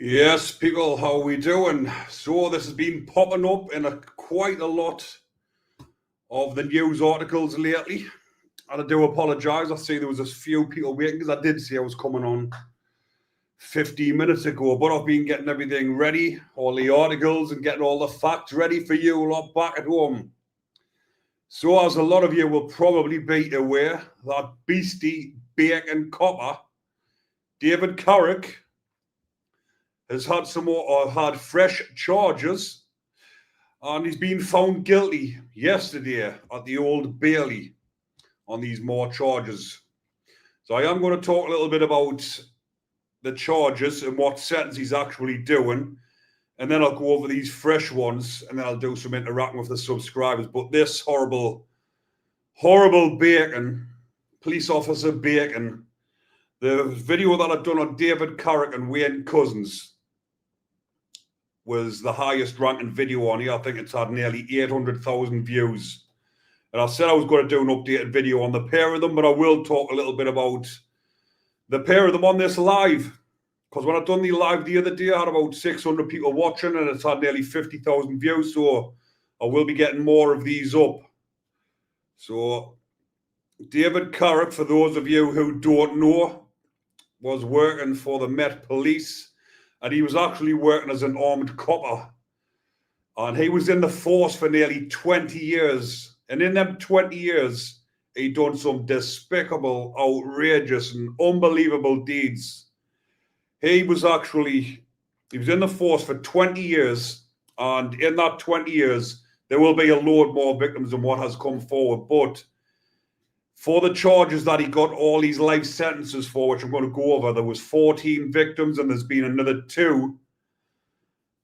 Yes, people, how we doing? So this has been popping up in quite a lot of the news articles lately, and I do apologise. I see there was a few people waiting because I did say I was coming on 15 minutes ago, but I've been getting everything ready, all the articles, and getting all the facts ready for you lot back at home. So, as a lot of you will probably be aware, that beastie bacon copper, David Carrick, has had some more, or had fresh charges, and he's been found guilty yesterday at the Old Bailey on these more charges. So I am going to talk a little bit about the charges and what sentence he's actually doing, and then I'll go over these fresh ones, and then I'll do some interacting with the subscribers. But this horrible Bacon, police officer Bacon, the video that I've done on David Carrick and Wayne Couzens was the highest ranking video on here. I think it's had nearly 800,000 views. And I said I was going to do an updated video on the pair of them, but I will talk a little bit about the pair of them on this live. Because when I done the live the other day, I had about 600 people watching and it's had nearly 50,000 views. So I will be getting more of these up. So David Carrick, for those of you who don't know, was working for the Met Police. And he was actually working as an armed copper. And he was in the force for nearly 20 years. And in them 20 years, he'd done some despicable, outrageous, and unbelievable deeds. He was in the force for 20 years. And in that 20 years, there will be a load more victims than what has come forward. But for the charges that he got all these life sentences for, which I'm going to go over, there was 14 victims and there's been another 2,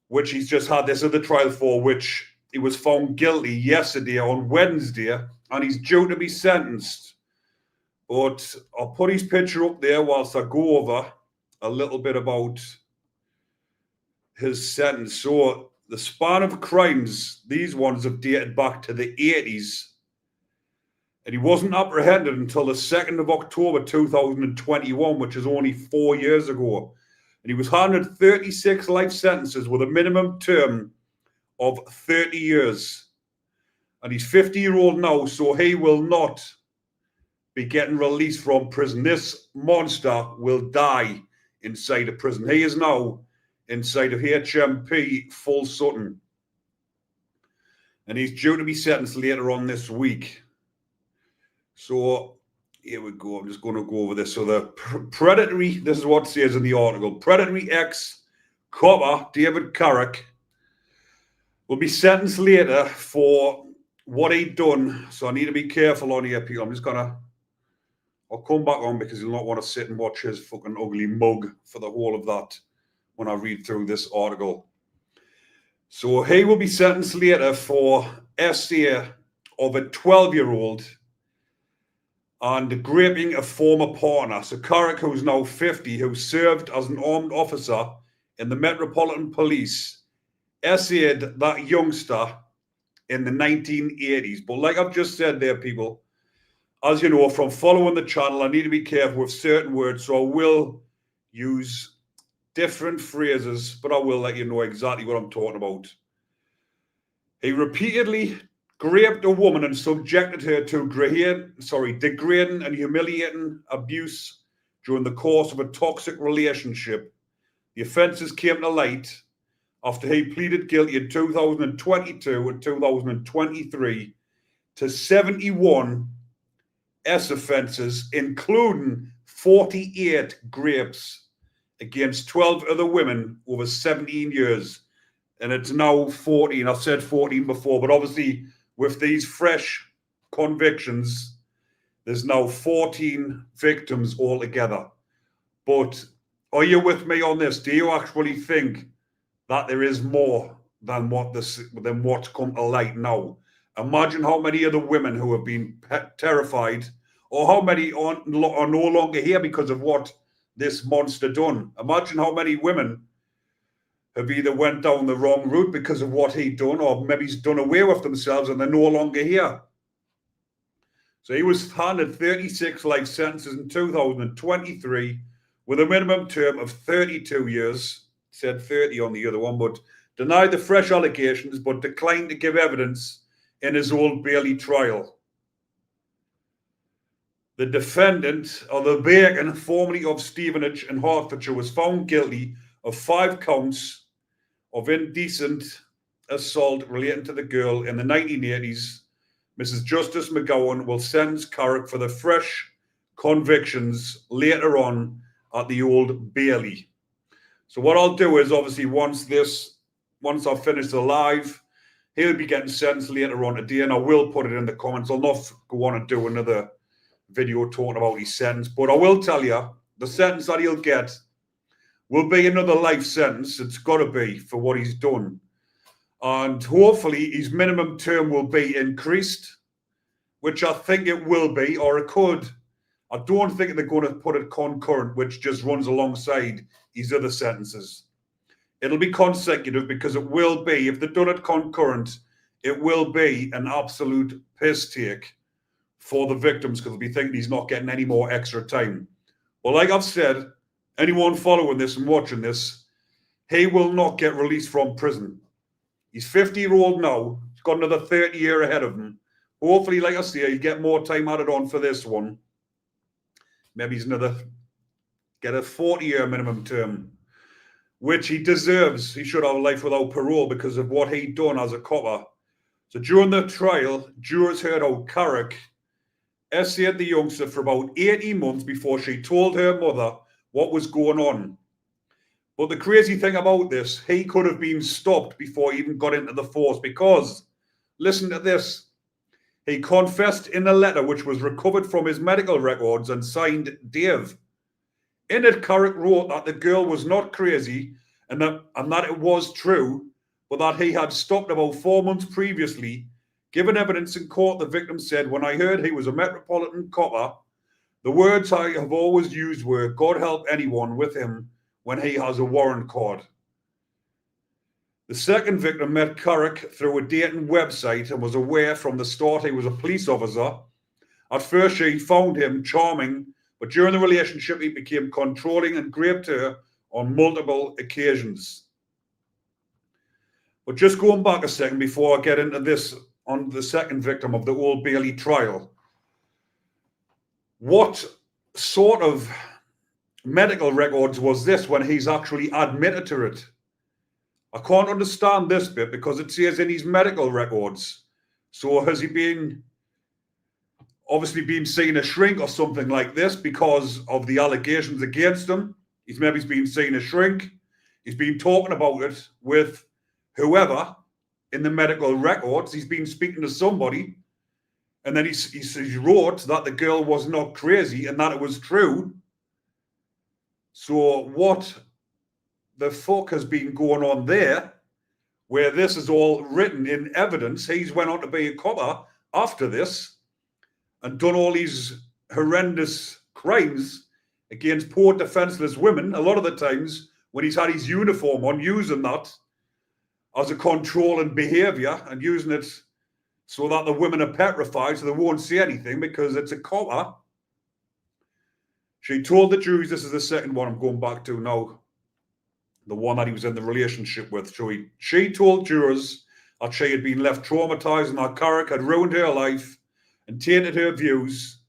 which he's just had this other trial for, which he was found guilty yesterday on Wednesday, and he's due to be sentenced. But I'll put his picture up there whilst I go over a little bit about his sentence. So the span of crimes, these ones have dated back to the 80s. And he wasn't apprehended until the 2nd of October 2021, which is only 4 years ago. And he was handed 36 life sentences with a minimum term of 30 years. And he's 50-year-old now, so he will not be getting released from prison. This monster will die inside of prison. He is now inside of HMP Full Sutton. And he's due to be sentenced later on this week. So here we go. I'm just going to go over this. So the predatory, this is what it says in the article. Predatory ex-copper David Carrick will be sentenced later for what he'd done. So I need to be careful on here, people. I'll come back on because you'll not want to sit and watch his fucking ugly mug for the whole of that when I read through this article. So he will be sentenced later for SA of a 12-year-old and raping a former partner. So Carrick, who's now 50, who served as an armed officer in the Metropolitan Police, essayed that youngster in the 1980s. But like I've just said there, people, as you know, from following the channel, I need to be careful with certain words. So I will use different phrases, but I will let you know exactly what I'm talking about. He repeatedly raped a woman and subjected her to degrading and humiliating abuse during the course of a toxic relationship. The offences came to light after he pleaded guilty in 2022 and 2023 to 71 S offences, including 48 rapes against 12 other women over 17 years. And it's now 14. I've said 14 before, but obviously with these fresh convictions, there's now 14 victims altogether. But are you with me on this? Do you actually think that there is more than what's come to light now? Imagine how many other women who have been terrified, or how many are no longer here because of what this monster done. Imagine how many women have either went down the wrong route because of what he done, or maybe he's done away with themselves and they're no longer here. So he was handed 36 life sentences in 2023 with a minimum term of 32 years. said 30 on the other one, but denied the fresh allegations, but declined to give evidence in his Old Bailey trial. The defendant, or the Bacon, formerly of Stevenage and Hertfordshire, was found guilty of 5 counts of indecent assault relating to the girl in the 1980s. Mrs. Justice McGowan will sentence Carrick for the fresh convictions later on at the Old Bailey. So what I'll do is, obviously, once I've finished the live, he'll be getting sentenced later on today, and I will put it in the comments. I'll not go on and do another video talking about his sentence, but I will tell you, the sentence that he'll get will be another life sentence. It's got to be for what he's done. And hopefully his minimum term will be increased, which I think it will be, or it could. I don't think they're going to put it concurrent, which just runs alongside his other sentences. It'll be consecutive, because it will be, if they've done it concurrent, it will be an absolute piss take for the victims, because they'll be thinking he's not getting any more extra time. Well, like I've said, anyone following this and watching this, he will not get released from prison. He's 50-year-old now. He's got another 30 years ahead of him. Hopefully, like I say, he'll get more time added on for this one. Maybe he's get a 40-year minimum term, which he deserves. He should have a life without parole because of what he'd done as a copper. So during the trial, jurors heard how Carrick essayed the youngster for about 18 months before she told her mother what was going on. But the crazy thing about this, he could have been stopped before he even got into the force, because, listen to this, he confessed in a letter which was recovered from his medical records and signed Dave. In it, Carrick wrote that the girl was not crazy and that it was true, but that he had stopped about 4 months previously. Given evidence in court, the victim said, "When I heard he was a Metropolitan copper, the words I have always used were, God help anyone with him when he has a warrant card." The second victim met Carrick through a dating website and was aware from the start he was a police officer. At first, she found him charming, but during the relationship, he became controlling and raped her on multiple occasions. But just going back a second before I get into this on the second victim of the Old Bailey trial, what sort of medical records was this when he's actually admitted to it? I can't understand this bit, because it says in his medical records. So has he obviously been seen a shrink or something like this because of the allegations against him? He's been seen a shrink. He's been talking about it with whoever in the medical records. He's been speaking to somebody, and then he wrote that the girl was not crazy and that it was true. So what the fuck has been going on there, where this is all written in evidence? He's went on to be a copper after this and done all these horrendous crimes against poor defenseless women, a lot of the times when he's had his uniform on, using that as a controlling behavior and using it so that the women are petrified so they won't say anything because it's a copper. She told the juries, this is the second one I'm going back to now, the one that he was in the relationship with. So she told jurors that she had been left traumatized and that Carrick had ruined her life and tainted her views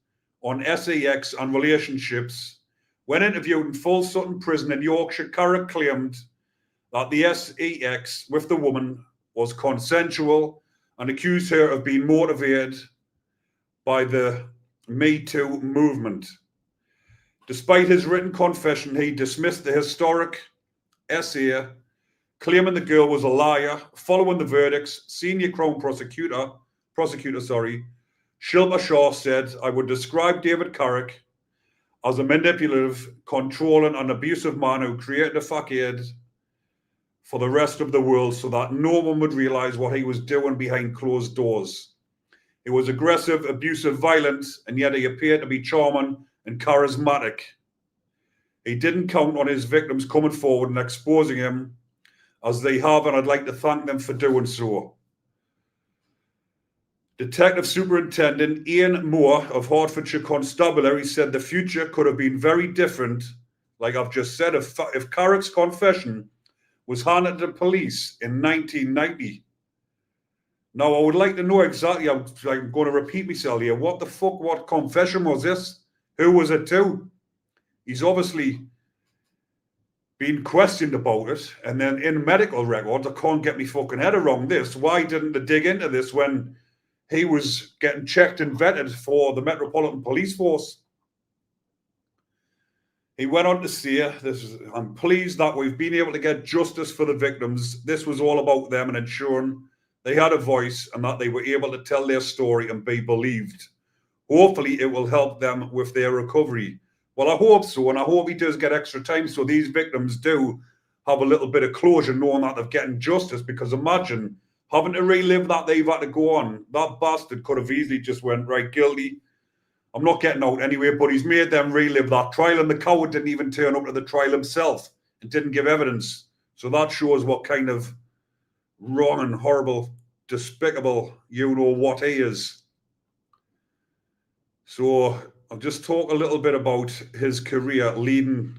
on sex and relationships. When interviewed in Full Sutton Prison in Yorkshire, Carrick claimed that the sex with the woman was consensual and accused her of being motivated by the Me Too movement. Despite his written confession, he dismissed the historic essay, claiming the girl was a liar. Following the verdicts, senior Crown prosecutor, Shilpa Shaw said, "I would describe David Carrick as a manipulative, controlling and abusive man who created a facade for the rest of the world so that no one would realize what he was doing behind closed doors. He was aggressive, abusive, violent, and yet he appeared to be charming and charismatic. He didn't count on his victims coming forward and exposing him as they have, and I'd like to thank them for doing so." Detective Superintendent Ian Moore of Hertfordshire Constabulary said the future could have been very different. Like I've just said, if Carrick's confession was handed to police in 1990. Now, I would like to know exactly, I'm going to repeat myself here, what confession was this? Who was it to? He's obviously been questioned about it, and then in medical records, I can't get me fucking head around this. Why didn't they dig into this when he was getting checked and vetted for the Metropolitan Police Force? He went on to say, I'm pleased that we've been able to get justice for the victims. This was all about them and ensuring they had a voice and that they were able to tell their story and be believed. Hopefully, it will help them with their recovery. Well, I hope so, and I hope he does get extra time so these victims do have a little bit of closure knowing that they're getting justice, because imagine having to relive that they've had to go on. That bastard could have easily just went, right, guilty. I'm not getting out anyway, but he's made them relive that trial, and the coward didn't even turn up to the trial himself and didn't give evidence. So that shows what kind of wrong and horrible, despicable, you-know-what he is. So I'll just talk a little bit about his career leading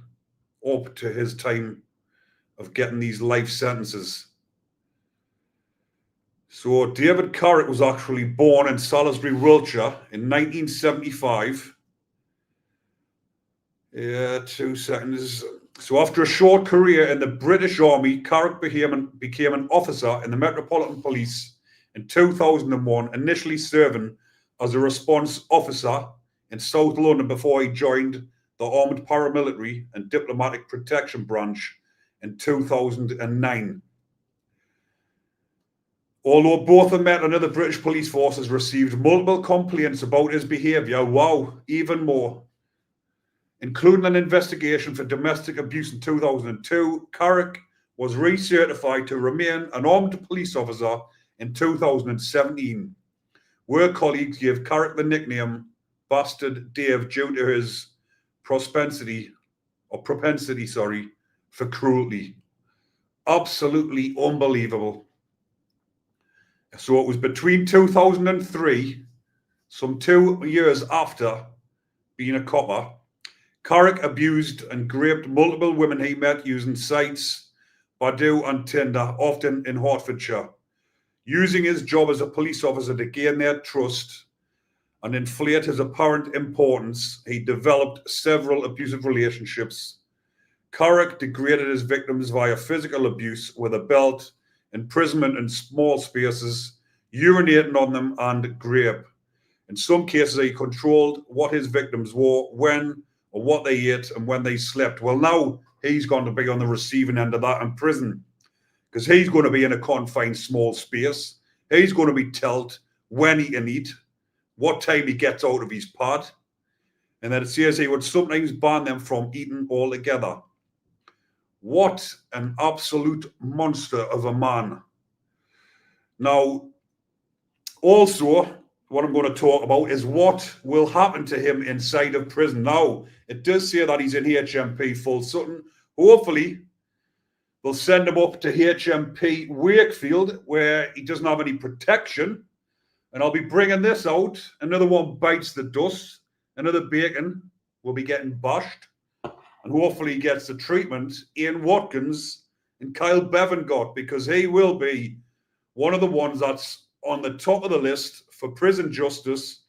up to his time of getting these life sentences. So David Carrick was actually born in Salisbury, Wiltshire in 1975. 2 seconds. So after a short career in the British Army, Carrick became an officer in the Metropolitan Police in 2001, initially serving as a response officer in South London before he joined the Armed Paramilitary and Diplomatic Protection Branch in 2009. Although both the Met and other British police forces received multiple complaints about his behaviour, even more, including an investigation for domestic abuse in 2002, Carrick was recertified to remain an armed police officer in 2017. Work colleagues gave Carrick the nickname Bastard Dave due to his propensity for cruelty. Absolutely unbelievable. So it was between 2003, some 2 years after being a copper, Carrick abused and raped multiple women he met using sites, Badoo and Tinder, often in Hertfordshire. Using his job as a police officer to gain their trust and inflate his apparent importance, he developed several abusive relationships. Carrick degraded his victims via physical abuse with a belt, imprisonment in small spaces, urinating on them, and rape. In some cases, he controlled what his victims wore, when or what they ate, and when they slept. Well, now he's going to be on the receiving end of that in prison, because he's going to be in a confined small space. He's going to be told when he can eat, what time he gets out of his pad, and then it says he would sometimes ban them from eating altogether. What an absolute monster of a man. Now, also, what I'm going to talk about is what will happen to him inside of prison. Now, it does say that he's in HMP Full Sutton. Hopefully, they'll send him up to HMP Wakefield, where he doesn't have any protection. And I'll be bringing this out. Another one bites the dust. Another bacon will be getting bashed. And hopefully he gets the treatment Ian Watkins and Kyle Bevan got, because he will be one of the ones that's on the top of the list for prison justice.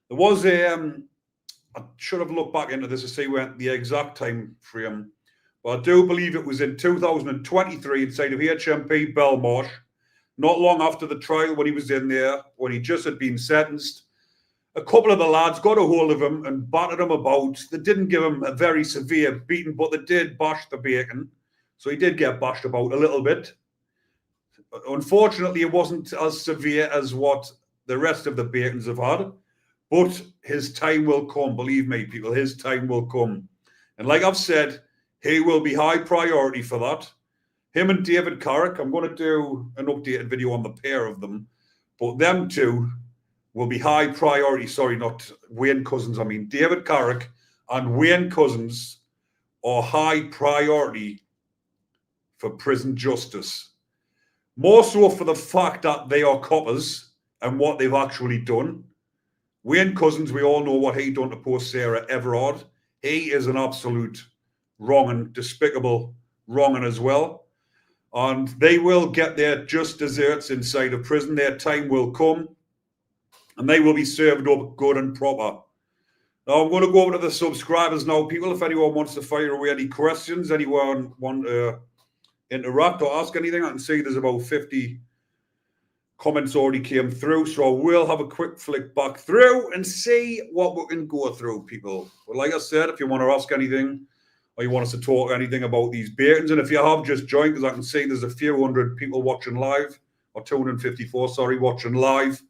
There was I should have looked back into this to see when the exact time frame, but I do believe it was in 2023 inside of HMP Belmarsh, not long after the trial when he was in there, when he just had been sentenced. A couple of the lads got a hold of him and battered him about. They didn't give him a very severe beating, but they did bash the bacon. So he did get bashed about a little bit. Unfortunately, it wasn't as severe as what the rest of the bacons have had. But his time will come, believe me, people. His time will come. And like I've said, he will be high priority for that. Him and David Carrick, I'm going to do an updated video on the pair of them. But them two will be high priority. Sorry, not Wayne Couzens. I mean, David Carrick and Wayne Couzens are high priority for prison justice. More so for the fact that they are coppers and what they've actually done. Wayne Couzens, we all know what he done to poor Sarah Everard. He is an absolute wrong and despicable wronging as well. And they will get their just desserts inside of prison. Their time will come and they will be served up good and proper. Now, I'm going to go over to the subscribers now, people. If anyone wants to fire away any questions, anyone want to interact or ask anything, I can see there's about 50 comments already came through. So I will have a quick flick back through and see what we can go through, people. But like I said, if you want to ask anything or you want us to talk anything about these bacons, and if you have just joined, because I can see there's a few hundred people watching live, or 254, sorry, watching live.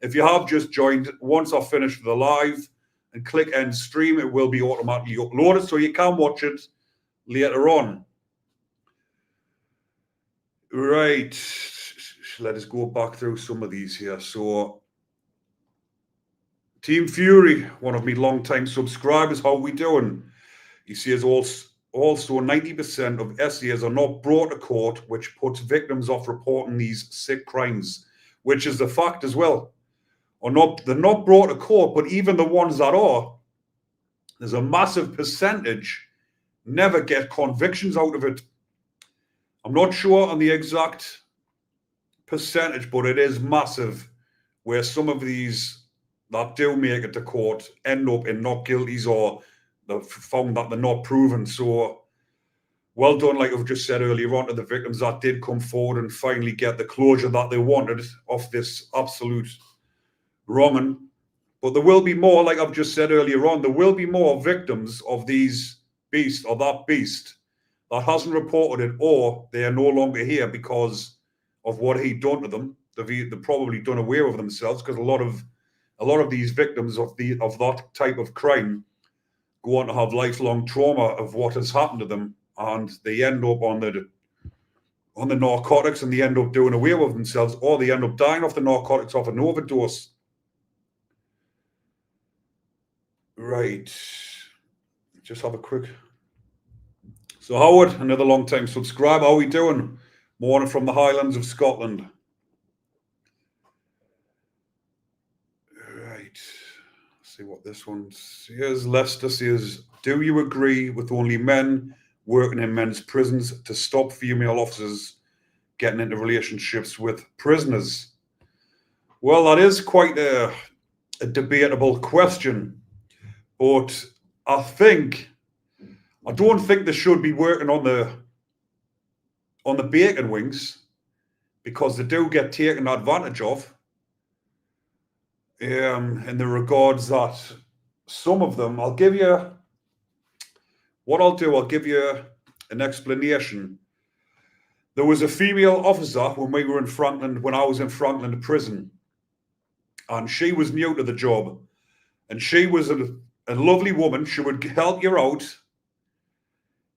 If you have just joined, once I've finished the live and click end stream, it will be automatically uploaded so you can watch it later on. Right. Let us go back through some of these here. So, Team Fury, one of my long-time subscribers, how we doing? He says also 90% of SCAs are not brought to court, which puts victims off reporting these sick crimes, which is the fact as well. They're not brought to court, but even the ones that are, there's a massive percentage never get convictions out of it. I'm not sure on the exact percentage, but it is massive where some of these that do make it to court end up in not guilties or they've found that they're not proven. So well done, like I've just said earlier on, to the victims that did come forward and finally get the closure that they wanted off this absolute wronging. But there will be more, like I've just said earlier on, there will be more victims of these beasts or that beast that hasn't reported it, or they are no longer here because of what he'd done to them. They've probably done away with themselves, because a lot of these victims of that type of crime go on to have lifelong trauma of what has happened to them, and they end up on the narcotics, and they end up doing away with themselves, or they end up dying off the narcotics off an overdose. Right. Just have a quick. So Howard, another long-time subscriber, how are we doing? Morning from the Highlands of Scotland. Right. Let's see what this one says. Lester says, do you agree with only men working in men's prisons to stop female officers getting into relationships with prisoners? Well, that is quite a debatable question. But I don't think they should be working on the bacon wings, because they do get taken advantage of. In the regards that some of them, I'll give you an explanation. There was a female officer when I was in Franklin prison, and she was new to the job, and she was a lovely woman. She would help you out.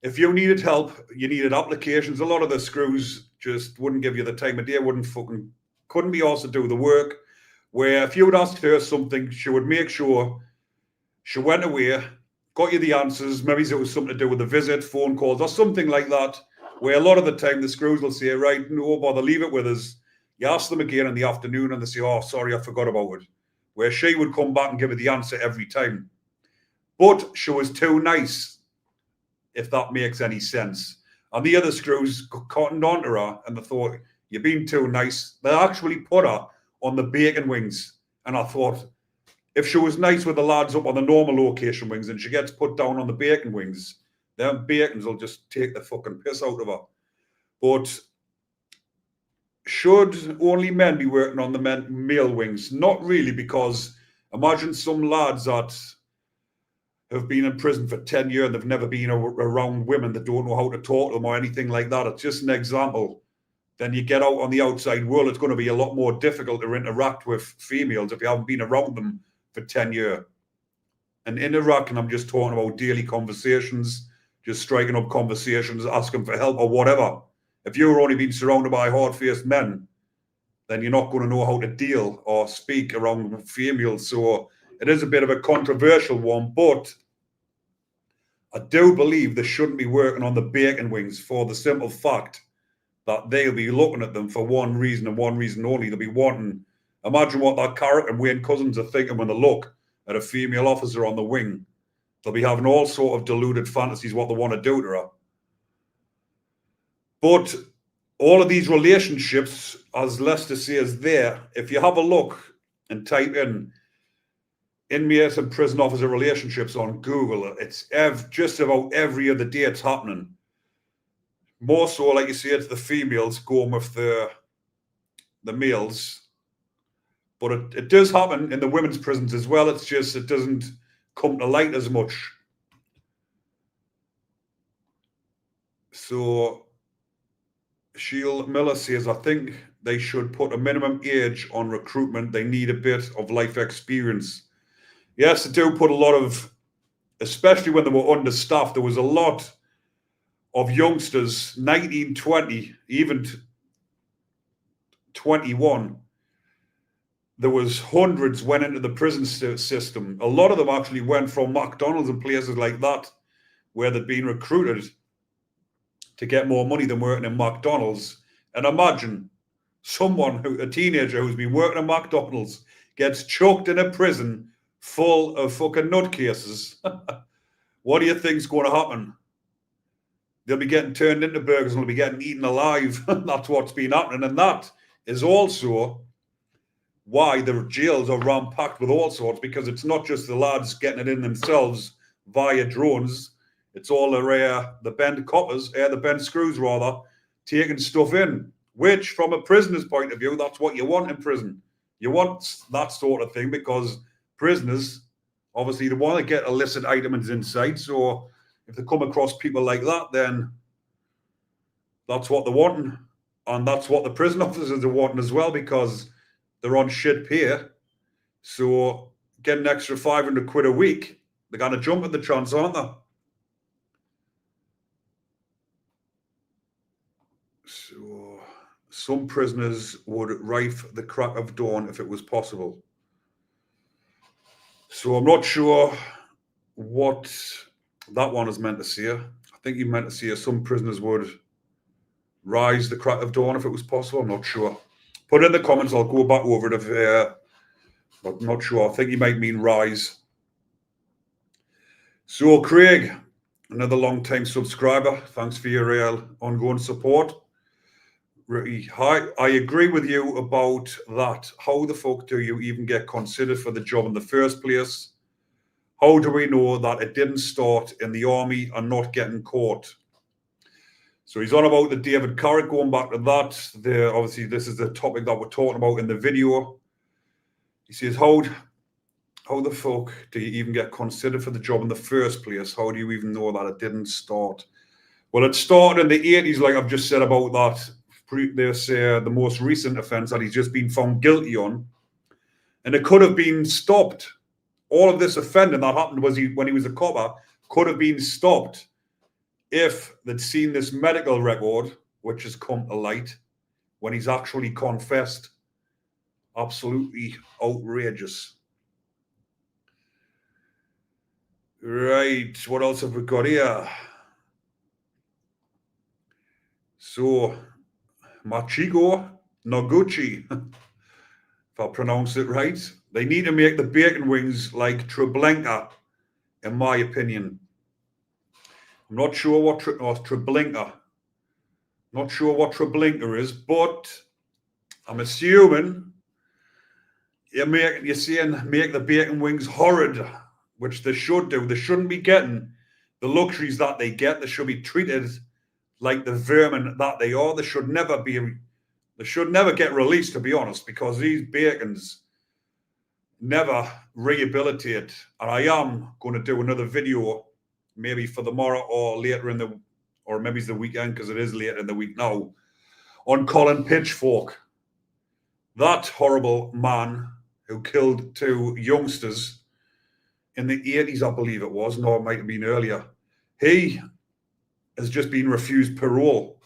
If you needed help, you needed applications. A lot of the screws just wouldn't give you the time of day, couldn't be asked to do the work. Where if you would ask her something, she would make sure she went away, got you the answers. Maybe it was something to do with the visit, phone calls, or something like that. Where a lot of the time the screws will say, right, no bother, leave it with us. You ask them again in the afternoon and they say, oh, sorry, I forgot about it. Where she would come back and give her the answer every time. But she was too nice, if that makes any sense. And the other screws cottoned onto her and they thought, you're being too nice. They actually put her on the bacon wings. And I thought, if she was nice with the lads up on the normal location wings and she gets put down on the bacon wings, them bacons will just take the fucking piss out of her. But should only men be working on the male wings? Not really, because imagine some lads that have been in prison for 10 years and they've never been around women that don't know how to talk to them or anything like that. It's just an example. Then you get out on the outside world, it's going to be a lot more difficult to interact with females if you haven't been around them for 10 years. And interact, and I'm just talking about daily conversations, just striking up conversations, asking for help or whatever. If you're only being surrounded by hard-faced men, then you're not going to know how to deal or speak around females. So it is a bit of a controversial one, but I do believe they shouldn't be working on the bacon wings for the simple fact that they'll be looking at them for one reason and one reason only. They'll be wanting, imagine what that Carrick and Wayne Cousins are thinking when they look at a female officer on the wing. They'll be having all sort of deluded fantasies what they want to do to her. But all of these relationships, as Lester says there, if you have a look and type in inmate and prison officer relationships on Google, it's just about every other day it's happening. More so, like you say, it's the females going with the males. But it does happen in the women's prisons as well. It's just it doesn't come to light as much. So Sheil Miller says, I think they should put a minimum age on recruitment. They need a bit of life experience. Yes, they do put a lot of, especially when they were understaffed, there was a lot of youngsters, 19, 20, even 21. There was hundreds went into the prison system. A lot of them actually went from McDonald's and places like that, where they'd been recruited to get more money than working in McDonald's. And imagine a teenager who's been working at McDonald's gets chucked in a prison full of fucking nutcases. What do you think's going to happen? They'll be getting turned into burgers and they'll be getting eaten alive. That's what's been happening. And that is also why the jails are ram-packed with all sorts, because it's not just the lads getting it in themselves via drones. It's all the bent coppers, the bent screws rather, taking stuff in, which from a prisoner's point of view, that's what you want in prison. You want that sort of thing because prisoners, obviously, they want to get illicit items inside. So if they come across people like that, then that's what they're wanting. And that's what the prison officers are wanting as well, because they're on shit pay. So getting an extra 500 quid a week, they're going to jump at the chance, aren't they? So some prisoners would rife the crack of dawn if it was possible. So I'm not sure what that one is meant to say. I think you meant to say some prisoners would rise the crack of dawn if it was possible. I'm not sure. Put it in the comments. I'll go back over it if I'm not sure. I think you might mean rise. So Craig, another long-time subscriber. Thanks for your ongoing support. Hi, I agree with you about that. How the fuck do you even get considered for the job in the first place? How do we know that it didn't start in the army and not getting caught? So he's on about the David Carrick, going back to that. Obviously, this is the topic that we're talking about in the video. He says, how the fuck do you even get considered for the job in the first place? How do you even know that it didn't start? Well, it started in the 80s, like I've just said about that. There's the most recent offence that he's just been found guilty on. And it could have been stopped. All of this offending that happened when he was a copper could have been stopped if they'd seen this medical record, which has come to light, when he's actually confessed. Absolutely outrageous. Right, what else have we got here? So, Machiko Noguchi, if I pronounce it right, they need to make the bacon wings like Treblinka, in my opinion. I'm not sure what Treblinka. Not sure what Treblinka is, but I'm assuming you're saying make the bacon wings horrid, which they should do. They shouldn't be getting the luxuries that they get. They should be treated like the vermin that they are. They should never get released, to be honest, because these bacons never rehabilitate. And I am going to do another video, maybe for tomorrow or later or maybe it's the weekend, because it is later in the week now, on Colin Pitchfork. That horrible man who killed two youngsters in the 80s, I believe it was. No, it might have been earlier. He has just been refused parole.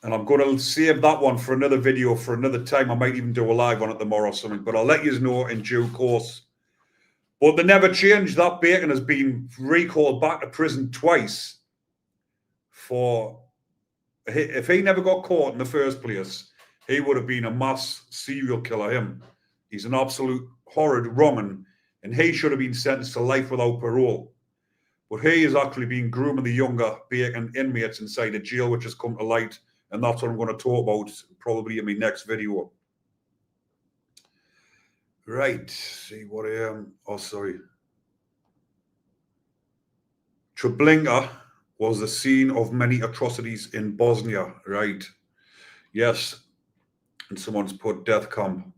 And I'm going to save that one for another video for another time. I might even do a live on it tomorrow or something, but I'll let you know in due course. But they never changed. That bacon has been recalled back to prison twice if he never got caught in the first place, he would have been a mass serial killer, him. He's an absolute horrid wrong'un, and he should have been sentenced to life without parole. But he has actually been grooming the younger Bacon inmates inside the jail, which has come to light, and that's what I'm going to talk about probably in my next video. Right, see what I am. Oh, sorry. Treblinka was the scene of many atrocities in Bosnia, right? Yes, and someone's put death camp.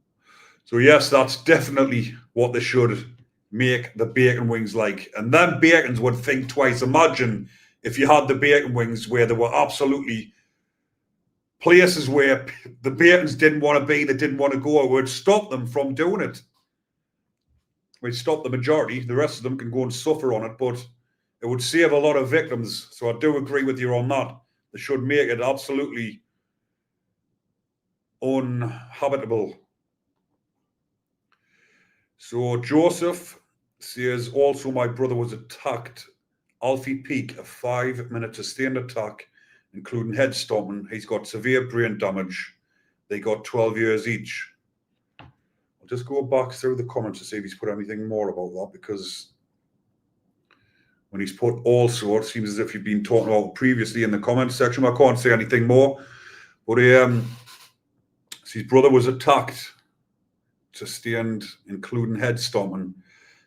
So yes, that's definitely what they should make the bacon wings like. And then bacons would think twice. Imagine if you had the bacon wings where there were absolutely places where the bacons didn't want to be, they didn't want to go, it would stop them from doing it. We'd stop the majority. The rest of them can go and suffer on it, but it would save a lot of victims. So I do agree with you on that. They should make it absolutely uninhabitable. So Joseph says, also my brother was attacked. Alfie Peak, a 5-minute sustained attack, including head stomping. He's got severe brain damage. They got 12 years each. I'll just go back through the comments to see if he's put anything more about that, because when he's put also, it seems as if you've been talking about previously in the comments section. I can't say anything more. But his brother was attacked, sustained, including head stomping.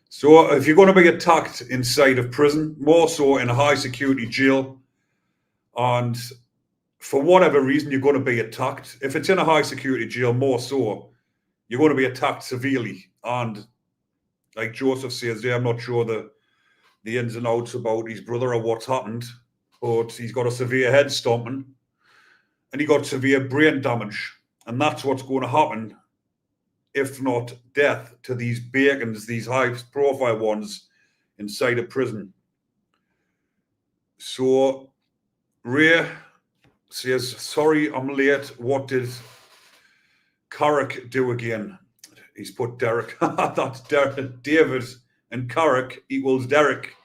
So if you're going to be attacked inside of prison, more so in a high security jail, and for whatever reason you're going to be attacked, if it's in a high security jail, more so, you're going to be attacked severely. And like Joseph says, I'm not sure the ins and outs about his brother or what's happened, but he's got a severe head stomping and he got severe brain damage. And that's what's going to happen, if not death, to these bacons, these high-profile ones inside a prison. So Ray says, sorry, I'm late. What did Carrick do again? He's put Derek. That's Derek. David and Carrick equals Derek.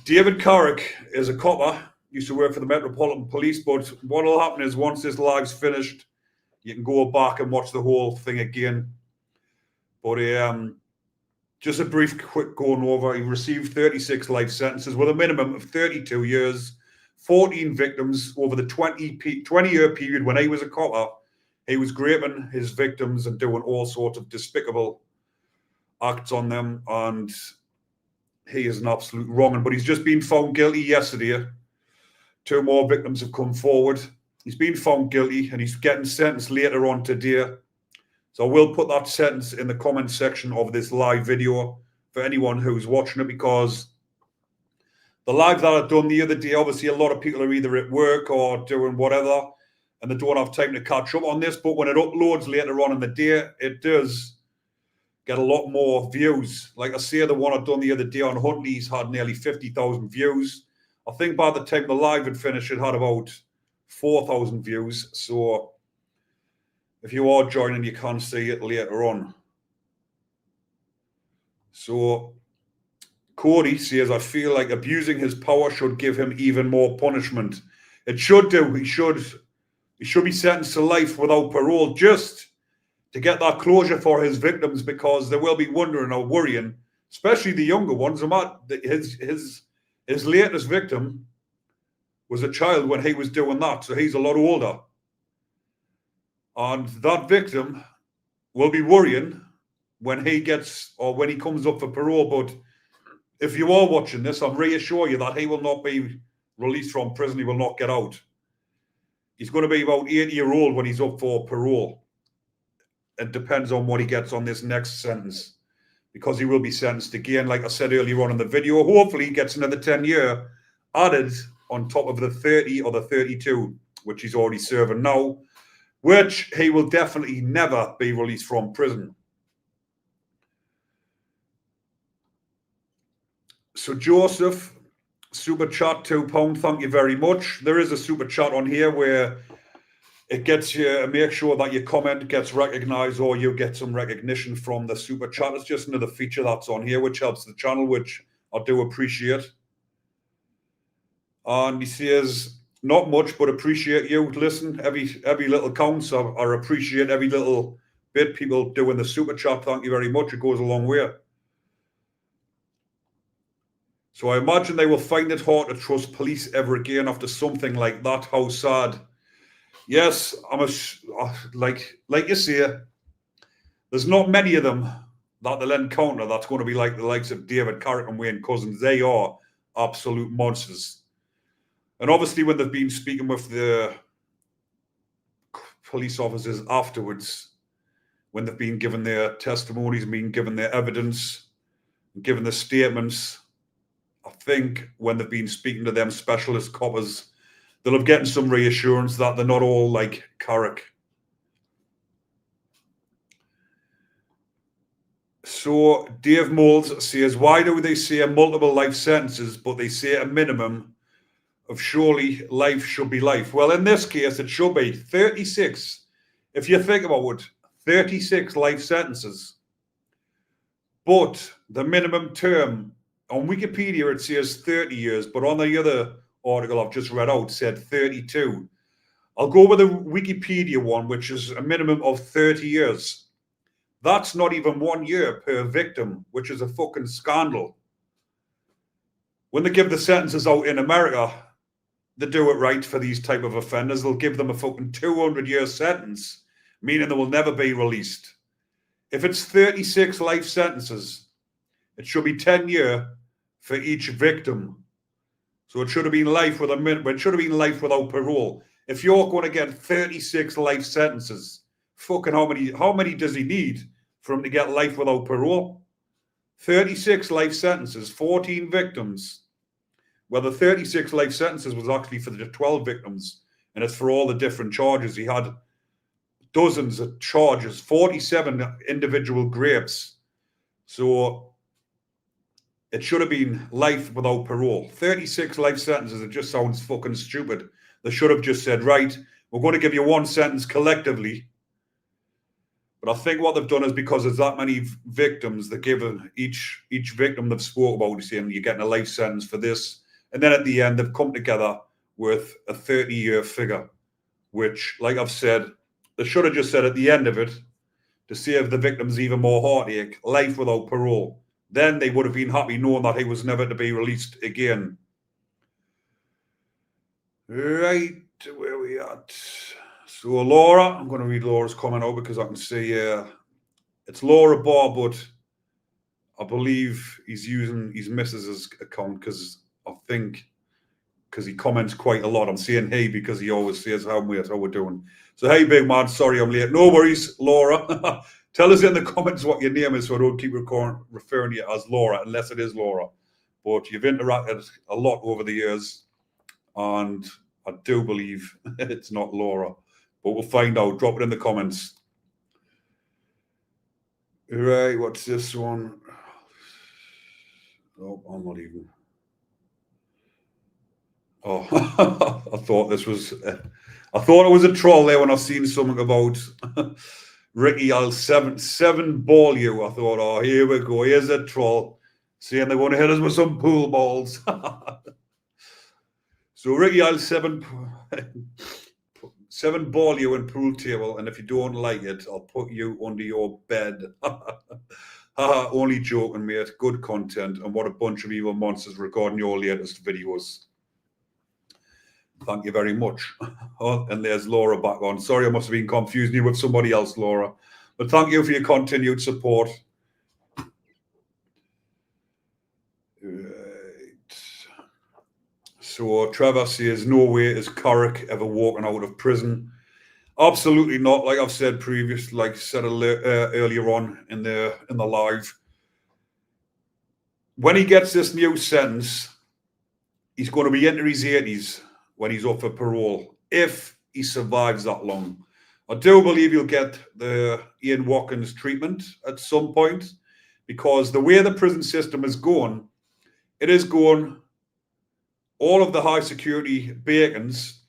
David Carrick is a copper, used to work for the Metropolitan Police, but what will happen is once this live's finished, you can go back and watch the whole thing again. But just a brief quick going over. He received 36 life sentences with a minimum of 32 years, 14 victims over the 20-year period when he was a copper. He was raping his victims and doing all sorts of despicable acts on them. And he is an absolute wrong'un. But he's just been found guilty yesterday. 2 more victims have come forward. He's been found guilty and he's getting sentenced later on today. So I will put that sentence in the comment section of this live video for anyone who's watching it, because the live that I've done the other day, obviously a lot of people are either at work or doing whatever and they don't have time to catch up on this. But when it uploads later on in the day, it does get a lot more views. Like I say, the one I've done the other day on Huntley's had nearly 50,000 views. I think by the time the live had finished, it had about 4,000 views. So if you are joining, you can see it later on. So Cody says, I feel like abusing his power should give him even more punishment. It should do. He should be sentenced to life without parole, just to get that closure for his victims, because they will be wondering or worrying, especially the younger ones. His latest victim was a child when he was doing that, so he's a lot older. And that victim will be worrying when he comes up for parole. But if you are watching this, I'm reassure you that he will not be released from prison. He will not get out. He's going to be about 80-year-old when he's up for parole. It depends on what he gets on this next sentence, because he will be sentenced again, like I said earlier on in the video. Hopefully he gets another 10-year added on top of the 30 or the 32, which he's already serving now, which he will definitely never be released from prison. So Joseph, super chat, £2. Thank you very much. There is a super chat on here where it gets you, make sure that your comment gets recognized or you get some recognition from the super chat. It's just another feature that's on here, which helps the channel, which I do appreciate. And he says, not much, but appreciate you. Listen, every little counts. I appreciate every little bit. People doing the super chat, thank you very much. It goes a long way. So I imagine they will find it hard to trust police ever again after something like that. How sad. Yes, like you say, there's not many of them that they'll encounter that's going to be like the likes of David Carrick and Wayne Cousins. They are absolute monsters. And obviously when they've been speaking with the police officers afterwards, when they've been given their testimonies, been given their evidence, given their statements, I think when they've been speaking to them specialist coppers, they'll have gotten some reassurance that they're not all like Carrick. So Dave Moulds says, why do they say multiple life sentences, but they say a minimum of surely life should be life? Well, in this case, it should be 36. If you think about it, 36 life sentences. But the minimum term, on Wikipedia, it says 30 years, but on the other article I've just read out said 32. I'll go with the Wikipedia one, which is a minimum of 30 years. That's not even 1 year per victim, which is a fucking scandal. When they give the sentences out in America, they do it right for these type of offenders. They'll give them a fucking 200-year sentence, meaning they will never be released. If it's 36 life sentences, it should be 10 years for each victim. So it should have been life with a minimum. It should have been life without parole. If you're going to get 36 life sentences, fucking how many does he need for him to get life without parole? 36 life sentences, 14 victims. Well, the 36 life sentences was actually for the 12 victims, and it's for all the different charges. He had dozens of charges, 47 individual grapes. So it should have been life without parole. 36 life sentences, it just sounds fucking stupid. They should have just said, right, we're going to give you one sentence collectively. But I think what they've done is because there's that many victims, they've given each victim they've spoke about, saying you're getting a life sentence for this. And then at the end, they've come together with a 30-year figure, which, like I've said, they should have just said at the end of it, to save the victims even more heartache, life without parole. Then they would have been happy knowing that he was never to be released again. Right, where we at? So Laura, I'm going to read Laura's comment out because I can see it's Laura Barr, but I believe he's using his missus's account because I think because he comments quite a lot. I'm saying hey because he always says how we're doing. So hey, big man, sorry I'm late. No worries, Laura. Tell us in the comments what your name is so I don't keep referring to you as Laura unless it is Laura. But you've interacted a lot over the years, and I do believe it's not Laura. But we'll find out. Drop it in the comments. Right, what's this one? Oh, I'm not even. Oh, I thought this was. I thought it was a troll there when I seen something about Ricky seven ball you. I thought, oh, here we go. Here's a troll saying they want to hit us with some pool balls. So Ricky seven ball you in pool table, and if you don't like it, I'll put you under your bed. Only joking, mate. Good content, and what a bunch of evil monsters regarding your latest videos. Thank you very much. Oh, and there's Laura back on. Sorry, I must have been confusing you with somebody else, Laura. But thank you for your continued support. Right. So Trevor says, no way is Carrick ever walking out of prison. Absolutely not. Like I've said previously, like I said earlier on in the live. When he gets this new sentence, he's going to be into his 80s when he's up for parole, if he survives that long. I do believe he'll get the Ian Watkins treatment at some point, because the way the prison system is going, it is going, all of the high security bacons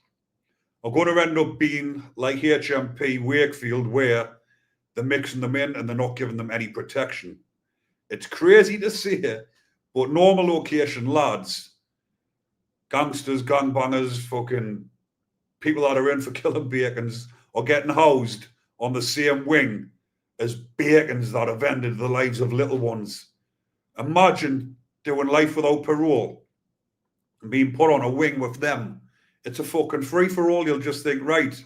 are going to end up being like HMP Wakefield, where they're mixing them in and they're not giving them any protection. It's crazy to say, but normal location lads, gangsters, gangbangers, fucking people that are in for killing bacons are getting housed on the same wing as bacons that have ended the lives of little ones. Imagine doing life without parole and being put on a wing with them. It's a fucking free-for-all. You'll just think, right,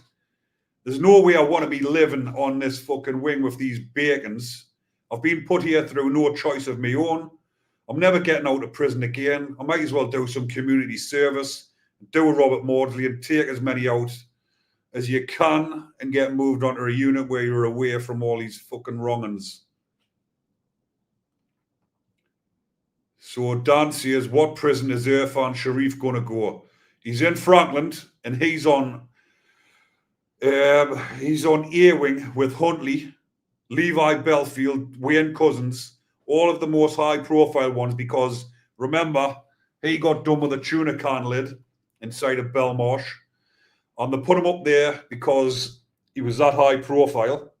there's no way I want to be living on this fucking wing with these bacons. I've been put here through no choice of my own. I'm never getting out of prison again. I might as well do some community service, do a Robert Maudsley and take as many out as you can and get moved onto a unit where you're away from all these fucking wrong'uns. So Dan says, what prison is Irfan Sharif going to go? He's in Franklin and he's on A-wing with Huntley, Levi Belfield, Wayne Cousins, all of the most high-profile ones, because remember, he got done with a tuna can lid inside of Belmarsh. And they put him up there because he was that high-profile.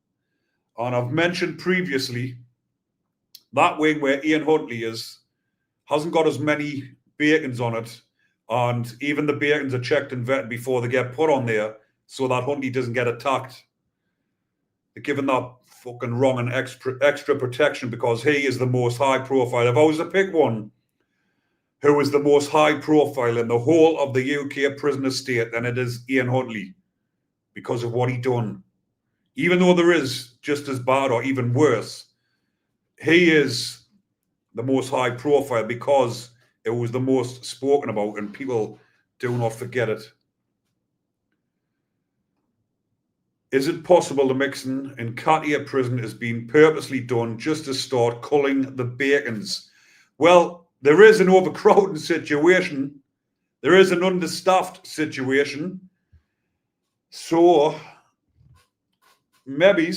And I've mentioned previously, that wing where Ian Huntley is hasn't got as many bacons on it. And even the bacons are checked and vetted before they get put on there so that Huntley doesn't get attacked. They're giving that fucking wrong and extra protection because he is the most high profile. If I was to pick one who is the most high profile in the whole of the UK prison estate, then it is Ian Huntley because of what he done. Even though there is just as bad or even worse, he is the most high profile because it was the most spoken about and people do not forget it. Is it possible the mixing in Carrick prison is being purposely done just to start culling the bacons? Well, there is an overcrowding situation. There is an understaffed situation. So, maybe,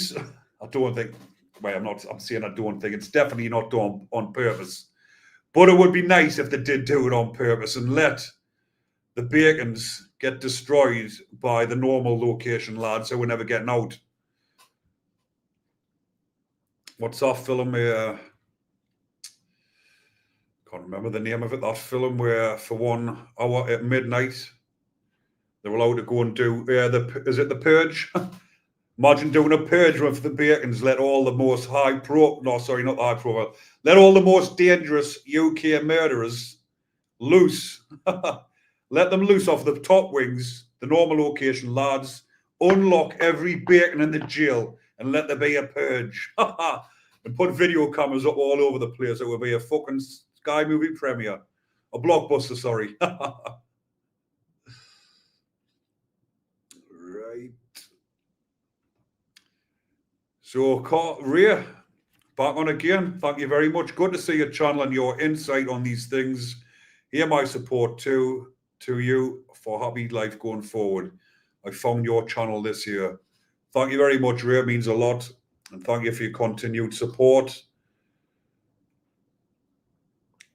I don't think, well, I'm saying I don't think, it's definitely not done on purpose. But it would be nice if they did do it on purpose and let the bacons get destroyed by the normal location lads who were never getting out. What's that film? Can't remember the name of it. That film where for 1 hour at midnight they were allowed to go and do is it The Purge? Imagine doing a purge with the bacons. Let all the most let all the most dangerous UK murderers loose. Let them loose off the top wings, the normal location lads, unlock every bacon in the jail and let there be a purge. And put video cameras up all over the place. It will be a fucking Sky movie premiere. A blockbuster, sorry. Right. So, Ray, back on again. Thank you very much. Good to see your channel and your insight on these things. Here my support to you for happy life going forward. I found your channel this year. Thank you very much, Ray. It means a lot. And thank you for your continued support.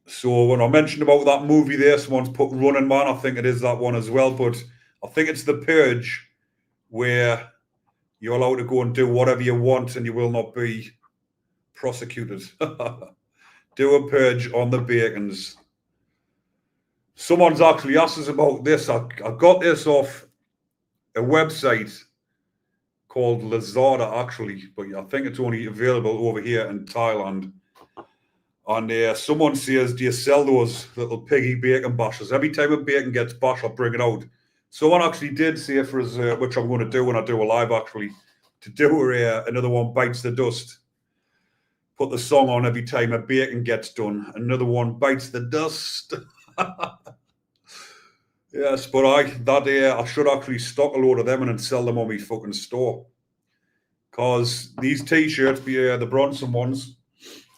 So when I mentioned about that movie there, someone's put Running Man. I think it is that one as well. But I think it's The Purge where you're allowed to go and do whatever you want and you will not be prosecuted. Do a purge on the bacons. Someone's actually asked us about this. I got this off a website called Lazada, actually, but I think it's only available over here in Thailand. And someone says, do you sell those little piggy bacon bashers? Every time a bacon gets bashed, I'll bring it out. Someone actually did say for us, which I'm going to do when I do a live, actually, to do another one bites the dust. Put the song on every time a bacon gets done. Another one bites the dust. Yes, but I should actually stock a load of them and then sell them on my fucking store. Because these t-shirts, the Bronson ones,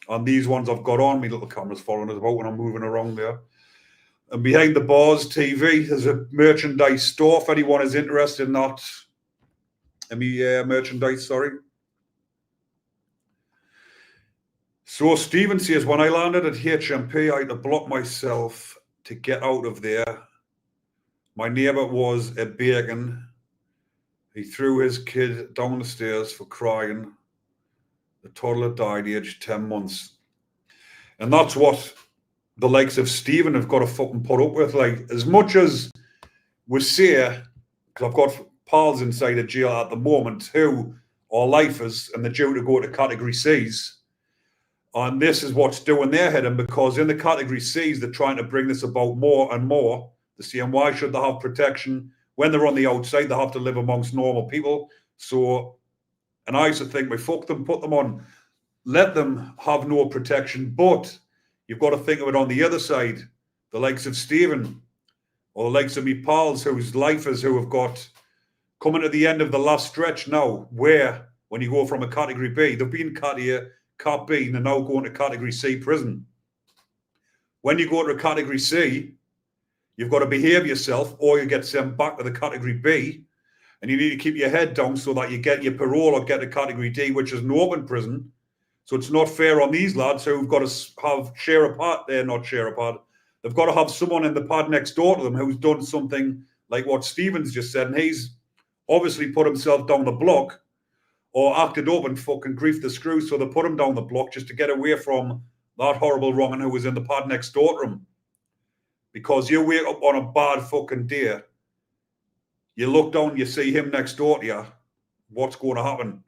and these ones I've got on, my little camera's following us about when I'm moving around there. And behind the bars TV, there's a merchandise store if anyone is interested in that. Merchandise, sorry. So Stephen says, when I landed at HMP, I had to block myself to get out of there. My neighbour was a bacon. He threw his kid down the stairs for crying. The toddler died aged 10 months. And that's what the likes of Stephen have got to fucking put up with. Like, as much as we say, because I've got pals inside a jail at the moment who are lifers and they're due to go to category C's, And this is what's doing their head in, because in the category C's, they're trying to bring this about more and more. They're saying, why should they have protection? When they're on the outside, they have to live amongst normal people. So, and I used to think, we fuck them, put them on, let them have no protection. But you've got to think of it on the other side. The likes of Stephen, or the likes of me pals whose lifers who have got coming to the end of the last stretch now, where when you go from a category B, they've been cat A, cat B, and they're now going to category C prison. When you go to a category C, you've got to behave yourself, or you get sent back to the category B, and you need to keep your head down so that you get your parole or get to category D, which is an open prison. So it's not fair on these lads who've got to have share a pad. They're not share a pad. They've got to have someone in the pad next door to them who's done something like what Stevens just said, and he's obviously put himself down the block or acted up and fucking griefed the screws, so they put him down the block just to get away from that horrible wrong'un who was in the pad next door to him. Because you wake up on a bad fucking day, you look down, you see him next door to you, what's going to happen?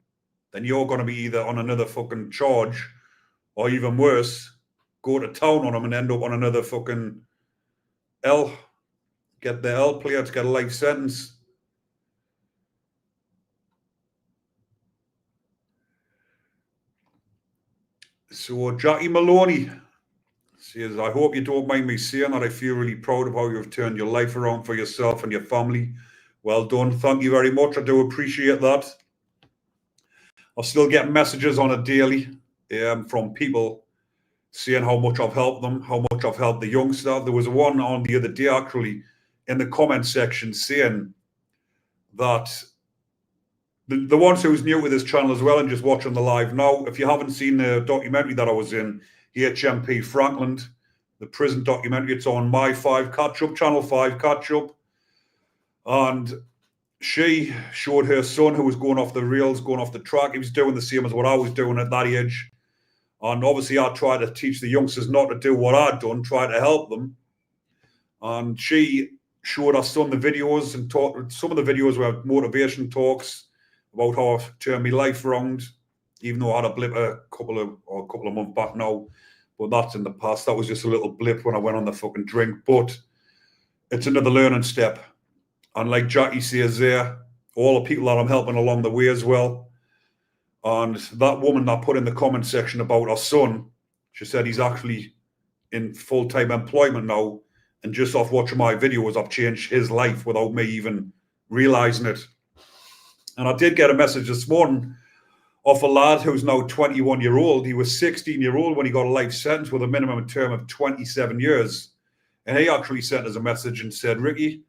Then you're going to be either on another fucking charge, or even worse, go to town on him and end up on another fucking L, get the L player to get a life sentence. So Jackie Maloney says, I hope you don't mind me saying that I feel really proud of how you've turned your life around for yourself and your family. Well done. Thank you very much. I do appreciate that. I still get messages on a daily from people saying how much I've helped them, how much I've helped the youngster. There was one on the other day, actually, in the comment section saying that the ones who's new to this channel as well and just watching the live now, if you haven't seen the documentary that I was in, HMP Franklin, the prison documentary, it's on my 5 catch-up, channel 5 catch-up. And she showed her son who was going off the rails, going off the track. He was doing the same as what I was doing at that age. And obviously I tried to teach the youngsters not to do what I'd done, try to help them. And she showed her son the videos and taught, some of the videos were motivation talks about how I've turned my life around, even though I had a blip a couple of months back now. But that's in the past. That was just a little blip when I went on the fucking drink. But it's another learning step. And like Jackie says there, all the people that I'm helping along the way as well. And that woman that put in the comment section about her son, she said he's actually in full-time employment now. And just off watching my videos, I've changed his life without me even realizing it. And I did get a message this morning of a lad who's now 21-year-old. He was 16-year-old when he got a life sentence with a minimum term of 27 years. And he actually sent us a message and said, Ricky,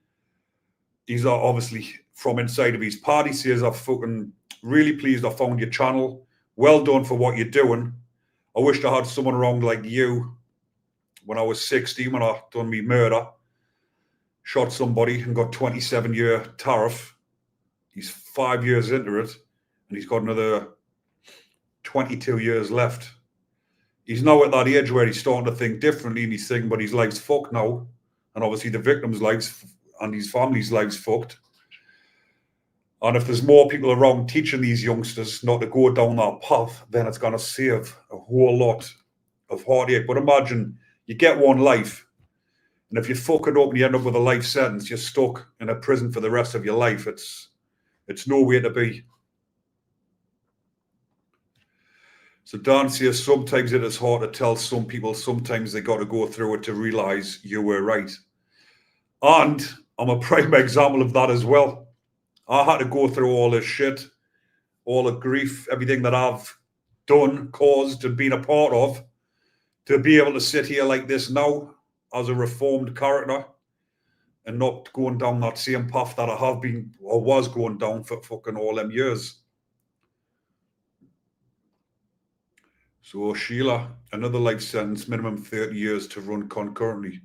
he's obviously from inside of his party, says, I'm fucking really pleased I found your channel. Well done for what you're doing. I wished I had someone around like you when I was 16, when I done me murder, shot somebody and got 27-year tariff. He's 5 years into it, and he's got another 22 years left. He's now at that age where he's starting to think differently, and he's thinking, but his life's fucked now. And obviously the victim's life's and his family's life's fucked. And if there's more people around teaching these youngsters not to go down that path, then it's going to save a whole lot of heartache. But imagine you get one life, and if you fuck it up and you end up with a life sentence, you're stuck in a prison for the rest of your life. It's no way to be. So Dan says, sometimes it is hard to tell some people, sometimes they got to go through it to realize you were right. And I'm a prime example of that as well. I had to go through all this shit, all the grief, everything that I've done, caused, and been a part of, to be able to sit here like this now as a reformed character and not going down that same path that I have been or was going down for fucking all them years. So Sheila, another life sentence, minimum 30 years to run concurrently.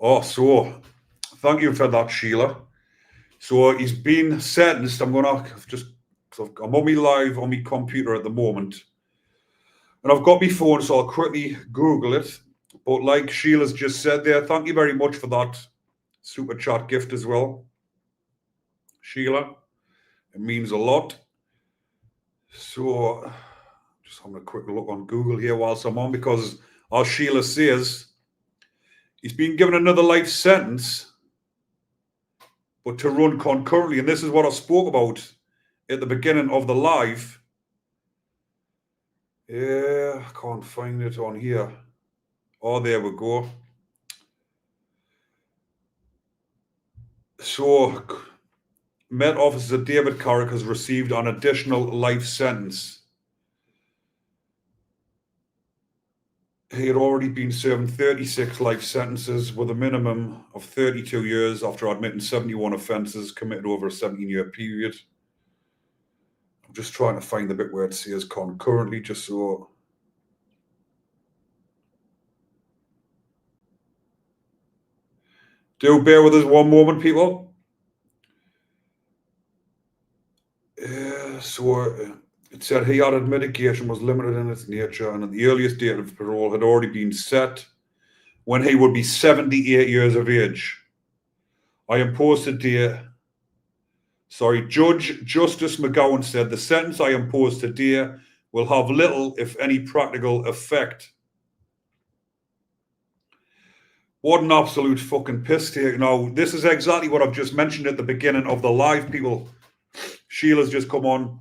Oh, so thank you for that, Sheila. So he's been sentenced. I'm on me live on my computer at the moment. And I've got my phone, so I'll quickly Google it. But like Sheila's just said there, thank you very much for that super chat gift as well, Sheila. It means a lot. So Just having a quick look on Google here whilst I'm on, because as Sheila says, he's been given another life sentence, but to run concurrently. And this is what I spoke about at the beginning of the live. Yeah, I can't find it on here. Oh, there we go. So, Met Officer David Carrick has received an additional life sentence. He had already been serving 36 life sentences with a minimum of 32 years after admitting 71 offences committed over a 17-year period. I'm just trying to find the bit where it says concurrently, just so... Do bear with us one moment, people. It said he added mitigation was limited in its nature and that the earliest date of parole had already been set when he would be 78 years of age. I imposed today... Judge Justice McGowan said the sentence I imposed today will have little, if any, practical effect. What an absolute fucking piss take. Now, this is exactly what I've just mentioned at the beginning of the live, people. Sheila's just come on.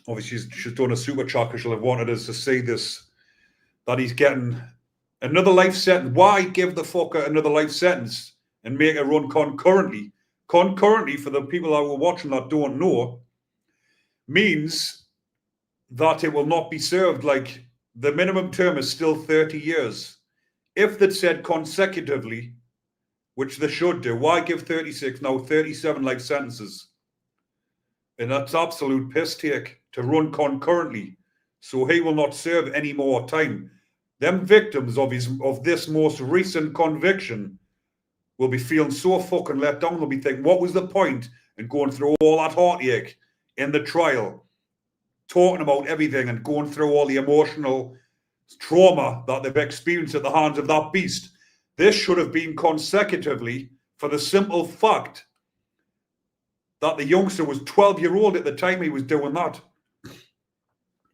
Obviously, she's done a super chat because she'll have wanted us to see this, that he's getting another life sentence. Why give the fucker another life sentence and make it run concurrently? Concurrently, for the people that were watching that don't know, means that it will not be served. Like, the minimum term is still 30 years. If they'd said consecutively, which they should do, why give 36, now 37 life sentences? And that's absolute piss take to run concurrently. So he will not serve any more time. Them victims of this most recent conviction will be feeling so fucking let down. They'll be thinking, what was the point in going through all that heartache in the trial, talking about everything and going through all the emotional trauma that they've experienced at the hands of that beast? This should have been consecutively, for the simple fact that the youngster was 12-year-old at the time he was doing that.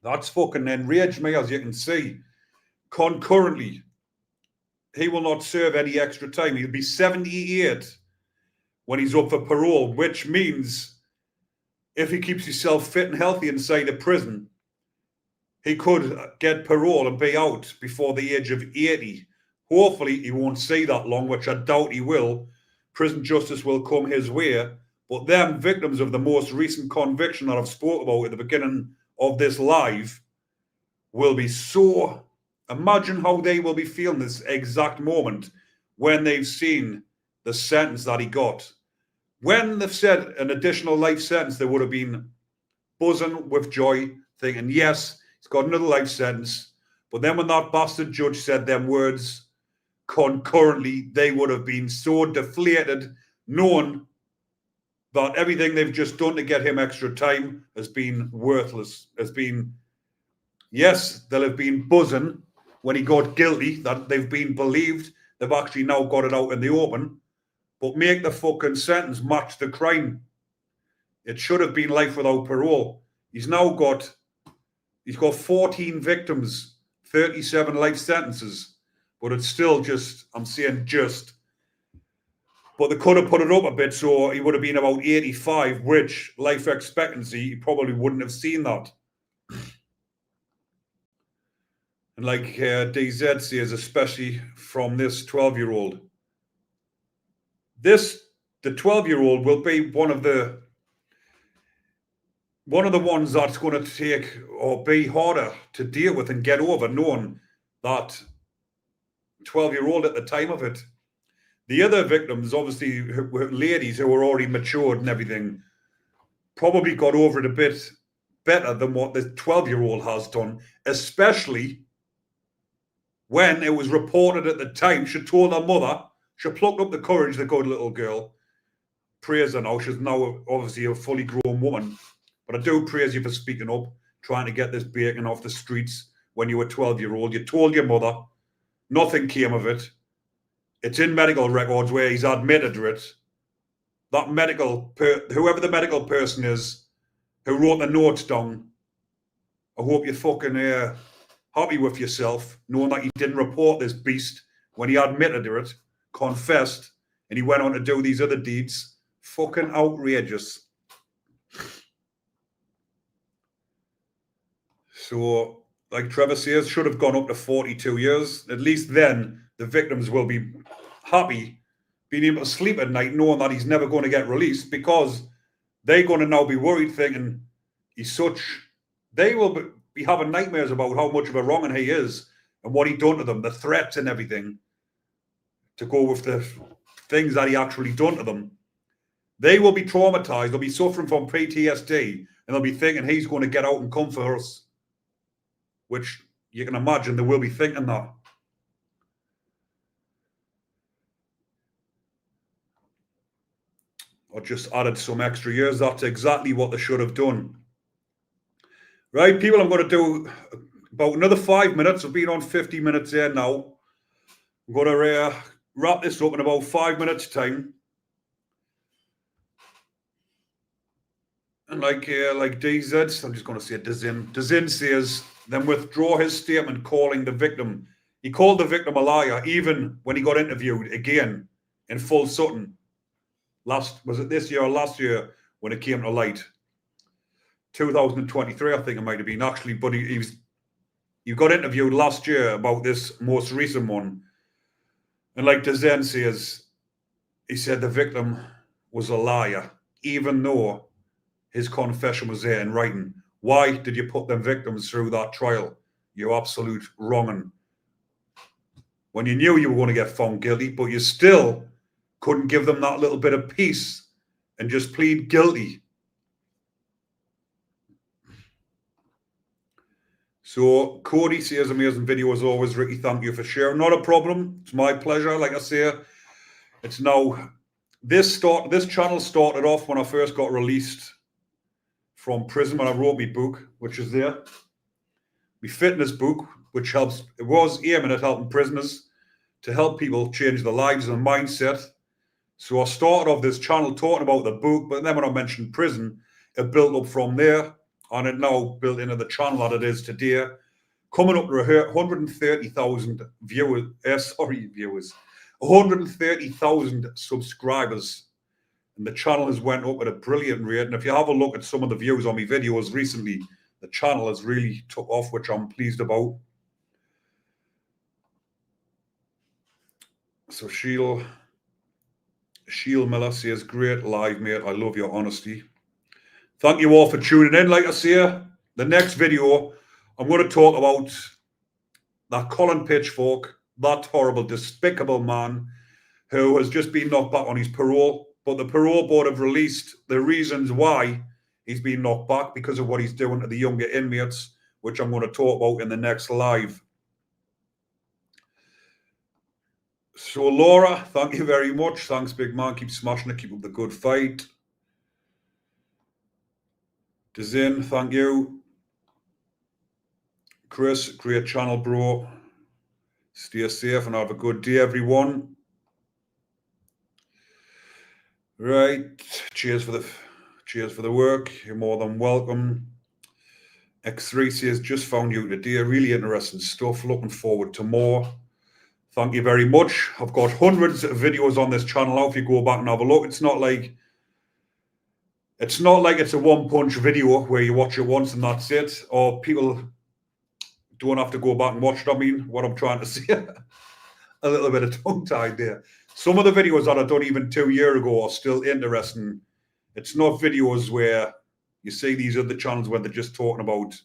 That's fucking enraged me, as you can see. Concurrently, he will not serve any extra time. He'll be 78 when he's up for parole, which means if he keeps himself fit and healthy inside a prison, he could get parole and be out before the age of 80. Hopefully, he won't see that long, which I doubt he will. Prison justice will come his way. But them victims of the most recent conviction that I've spoke about at the beginning of this live will be so... Imagine how they will be feeling this exact moment when they've seen the sentence that he got. When they've said an additional life sentence, they would have been buzzing with joy, thinking, yes, he's got another life sentence. But then when that bastard judge said them words concurrently, they would have been so deflated, knowing that everything they've just done to get him extra time has been worthless, has been... Yes, they'll have been buzzing when he got guilty, that they've been believed. They've actually now got it out in the open. But make the fucking sentence match the crime. It should have been life without parole. He's got 14 victims, 37 life sentences. But it's still just, I'm saying just. But they could have put it up a bit, so he would have been about 85, which life expectancy, he probably wouldn't have seen that. And like DZ says, especially from this 12-year-old. The 12-year-old will be one of the ones that's going to take or be harder to deal with and get over, knowing that 12-year-old at the time of it. The other victims, obviously, were ladies who were already matured and everything, probably got over it a bit better than what the 12-year-old has done, especially when it was reported at the time. She told her mother, she plucked up the courage, the good little girl. Praise her now. She's now obviously a fully grown woman. But I do praise you for speaking up, trying to get this bacon off the streets when you were 12-year-old. You told your mother. Nothing came of it. It's in medical records where he's admitted to it. That whoever the medical person is who wrote the notes down I hope you're fucking happy with yourself, knowing that you didn't report this beast when he admitted to it, confessed, and he went on to do these other deeds. Fucking outrageous. So, like Trevor says, should have gone up to 42 years. At least then the victims will be happy being able to sleep at night knowing that he's never going to get released, because they're going to now be worried thinking he's such... They will be having nightmares about how much of a wrong'un he is and what he done to them, the threats and everything, to go with the things that he actually done to them. They will be traumatized. They'll be suffering from PTSD, and they'll be thinking he's going to get out and come for us, which you can imagine they will be thinking that. I just added some extra years. That's exactly what they should have done. Right, people, I'm going to do about another 5 minutes. I've been on 50 minutes here now. I'm going to wrap this up in about 5 minutes' time. And like DZ, I'm just going to say Dazin says, then withdraw his statement calling the victim. He called the victim a liar, even when he got interviewed again in Full Sutton. Was it this year or last year when it came to light? 2023, I think it might have been actually, but he got interviewed last year about this most recent one. And like Dazin says, he said the victim was a liar, even though his confession was there in writing. Why did you put them victims through that trial? You absolute wrong'un. When you knew you were going to get found guilty, but you still couldn't give them that little bit of peace and just plead guilty. So Cody says, amazing video as always, Ricky. Thank you for sharing. Not a problem. It's my pleasure. Like I say, it's now this channel started off when I first got released from prison, when I wrote my book, which is there. My fitness book, which helps. It was aiming at helping prisoners to help people change their lives and mindset. So I started off this channel talking about the book, but then when I mentioned prison, it built up from there. And it now built into the channel that it is today, coming up to 130,000 viewers. 130,000 subscribers, and the channel has went up at a brilliant rate. And if you have a look at some of the views on my videos recently, the channel has really took off, which I'm pleased about. So Sheil Miller says, great live, mate. I love your honesty. Thank you all for tuning in. Like I say, the next video, I'm going to talk about that Colin Pitchfork, that horrible, despicable man who has just been knocked back on his parole. But the parole board have released the reasons why he's been knocked back, because of what he's doing to the younger inmates, which I'm going to talk about in the next live. So Laura, thank you very much. Thanks, big man. Keep smashing it. Keep up the good fight. Dazin, thank you. Chris, great channel, bro. Stay safe and have a good day, everyone. Right. Cheers for the work. You're more than welcome. X3 says, just found you today. Really interesting stuff. Looking forward to more. Thank you very much. I've got hundreds of videos on this channel now. If you go back and have a look, it's not like it's a one-punch video where you watch it once and that's it, or people don't have to go back and watch it. I mean, what I'm trying to say, a little bit of tongue-tied there. Some of the videos that I done even 2 years ago are still interesting. It's not videos where you see these other channels where they're just talking about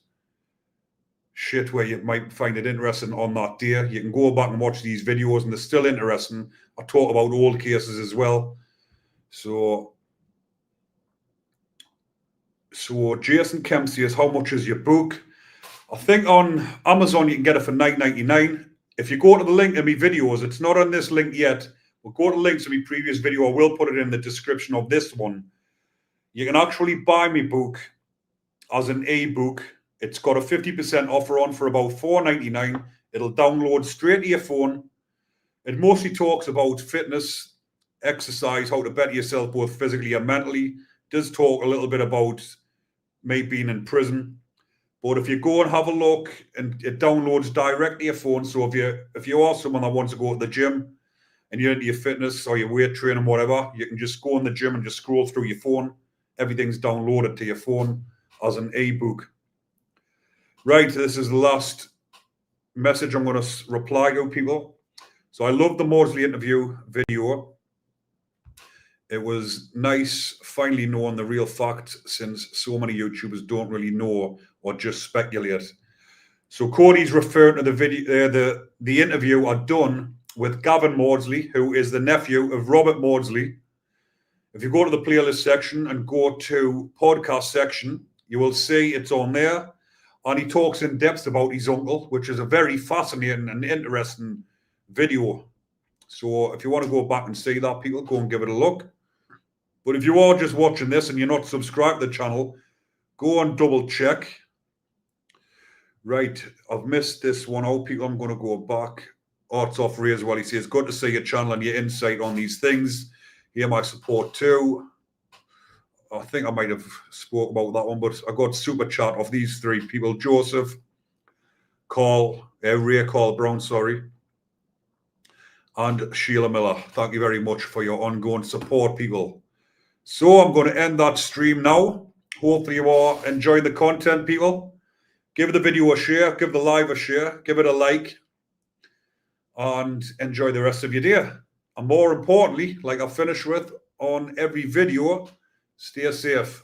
shit where you might find it interesting on that day. You can go back and watch these videos and they're still interesting. I talk about old cases as well. So Jason Kemp says, how much is your book? I think on Amazon you can get it for $9.99. If you go to the link in my videos, it's not on this link yet. We'll go to the links in my previous video. I will put it in the description of this one. You can actually buy my book as an e-book. It's got a 50% offer on for about $4.99. It'll download straight to your phone. It mostly talks about fitness, exercise, how to better yourself both physically and mentally. It does talk a little bit about me being in prison. But if you go and have a look, and it downloads directly to your phone. So if you are someone that wants to go to the gym and you're into your fitness or your weight training, whatever, you can just go in the gym and just scroll through your phone. Everything's downloaded to your phone as an ebook. Right, this is the last message I'm going to reply to, people. So I love the Maudsley interview video. It was nice finally knowing the real fact, since so many YouTubers don't really know or just speculate. So Cody's referring to the video, the interview I'd done with Gavin Maudsley, who is the nephew of Robert Maudsley. If you go to the playlist section and go to podcast section, you will see it's on there. And he talks in depth about his uncle, which is a very fascinating and interesting video. So if you want to go back and see that, people, go and give it a look. But if you are just watching this and you're not subscribed to the channel, go and double check. Right, I've missed this one out, people. I'm going to go back. Arts off Ray as well. He says, good to see your channel and your insight on these things. Hear my support too. I think I might have spoke about that one, but I got super chat of these three people: Joseph, Ray Carl Brown, and Sheila Miller. Thank you very much for your ongoing support, people. So I'm going to end that stream now. Hopefully you are enjoying the content, people. Give the video a share, give the live a share, give it a like, and enjoy the rest of your day. And more importantly, like I finish with on every video, stay safe.